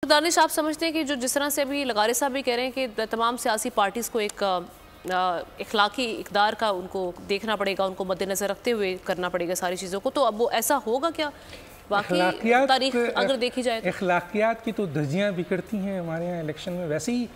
दानिश, आप समझते हैं कि जो जिस तरह से अभी लगारे साहब भी कह रहे हैं कि तमाम सियासी पार्टीज़ को एक इखलाकी इक़दार का उनको देखना पड़ेगा, उनको मद्देनज़र रखते हुए करना पड़ेगा सारी चीज़ों को, तो अब वो ऐसा होगा क्या? बाकी तारीख अगर देखी जाए तो इखलाकियात की तो धज्जियाँ बिखरती हैं हमारे यहाँ इलेक्शन में। वैसे ही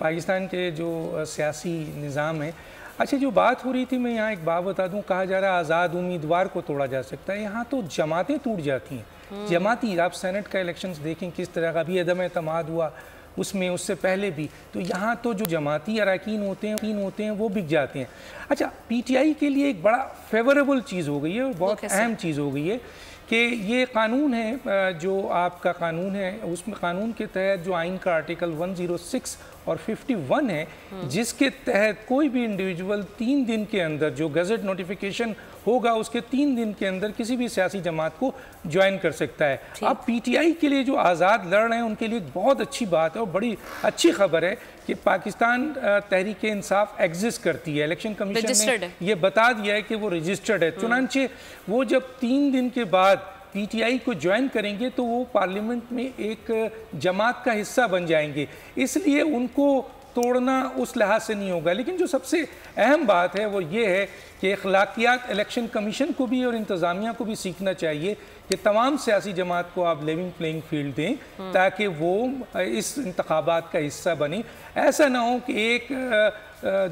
पाकिस्तान के जो सियासी निज़ाम है। अच्छा, जो बात हो रही थी, मैं यहाँ एक बात बता दूँ, कहा जा रहा है आज़ाद उम्मीदवार को तोड़ा जा सकता है। यहाँ तो जमातें टूट जाती हैं। जमाती, आप सेनेट का इलेक्शंस देखें किस तरह का भी अदम एतमाद हुआ उसमें, उससे पहले भी। तो यहाँ तो जो जमाती अरकान होते हैं वो बिक जाते हैं। अच्छा, PTI के लिए एक बड़ा फेवरेबल चीज़ हो गई है और बहुत अहम चीज़ हो गई है कि ये कानून है, जो आपका कानून है, उसमें कानून के तहत जो आइन का आर्टिकल 106 और 51 है, जिसके तहत कोई भी इंडिविजुअल 3 दिन के अंदर, जो गज़ट नोटिफिकेशन होगा उसके 3 दिन के अंदर किसी भी सियासी जमात को ज्वाइन कर सकता है। अब PTI के लिए जो आज़ाद लड़ रहे हैं उनके लिए बहुत अच्छी बात है और बड़ी अच्छी खबर है कि पाकिस्तान तहरीक इंसाफ एग्जिस्ट करती है। इलेक्शन कमीशन ने ये बता दिया है कि वो रजिस्टर्ड है। चुनांचे वो जब 3 दिन के बाद PTI को ज्वाइन करेंगे तो वो पार्लियामेंट में एक जमात का हिस्सा बन जाएंगे, इसलिए उनको तोड़ना उस लिहाज से नहीं होगा। लेकिन जो सबसे अहम बात है वो ये है कि अखलाकियात इलेक्शन कमीशन को भी और इंतज़ामिया को भी सीखना चाहिए कि तमाम सियासी जमात को आप लेवल प्लेइंग फील्ड दें ताकि वो इस इंतखाबात का हिस्सा बने। ऐसा ना हो कि एक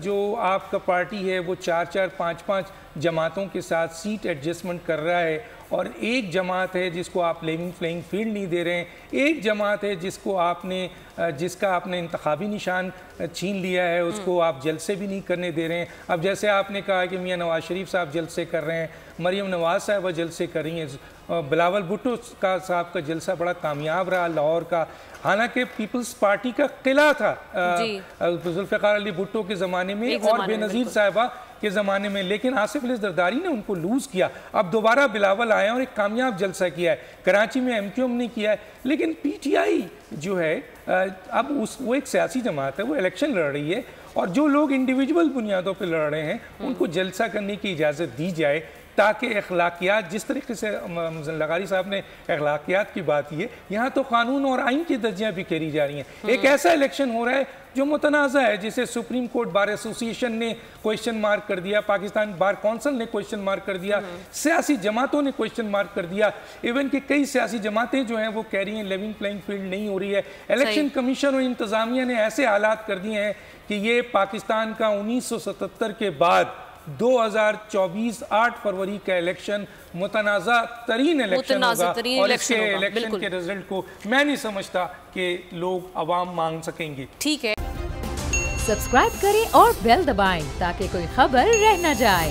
जो आपका पार्टी है वो 4-4, 5-5 जमातों के साथ सीट एडजस्टमेंट कर रहा है और एक जमात है जिसको आप लेवल प्लेइंग फील्ड नहीं दे रहे हैं, एक जमात है जिसका आपने इंतखाबी निशान छीन लिया है, उसको आप जलसे भी नहीं करने दे रहे हैं। अब जैसे आपने कहा कि मियां नवाज शरीफ साहब जलसे कर रहे हैं, मरियम नवाज साहब जलसे कर रही हैं, बिलावल भुट्टो साहब का जलसा बड़ा कामयाब रहा लाहौर का, हालांकि पीपल्स पार्टी का किला था जुल्फ़िकार अली भुट्टो के ज़माने में और बेनज़ीर साहिबा के ज़माने में, लेकिन आसिफ अली ज़रदारी ने उनको लूज़ किया। अब दोबारा बिलावल आए और एक कामयाब जलसा किया है। कराची में MQM ने किया है। लेकिन PTI जो है अब वो एक सियासी जमात है, वो इलेक्शन लड़ रही है और जो लोग इंडिविजुअल बुनियादों पर लड़ रहे हैं उनको जलसा करने की इजाज़त दी जाए ताकि अखलाकियात, जिस तरीके से लगारी साहब ने अखलाकियात की बात की है, यहाँ तो कानून और आइन की दर्जियाँ बिखेरी जा रही हैं। एक ऐसा इलेक्शन हो रहा है जो मुतनाज़ा है, जिसे सुप्रीम कोर्ट बार एसोसिएशन ने क्वेश्चन मार्क कर दिया, पाकिस्तान बार कौंसिल ने क्वेश्चन मार्क कर दिया, सियासी जमातों ने क्वेश्चन मार्क कर दिया, इवन कि कई सियासी जमातें जो हैं वो कह रही हैं लेवल प्लेइंग फील्ड नहीं हो रही है। इलेक्शन कमीशन और इंतज़ामिया ने ऐसे हालात कर दिए हैं कि ये पाकिस्तान का 1977 के बाद 2024 8 फरवरी का इलेक्शन मुतनाज़ा तरीन इलेक्शन होगा और इसके इलेक्शन के रिजल्ट को मैं नहीं समझता कि लोग अवाम मांग सकेंगे। ठीक है, सब्सक्राइब करें और बेल दबाएं ताकि कोई खबर रह न जाए।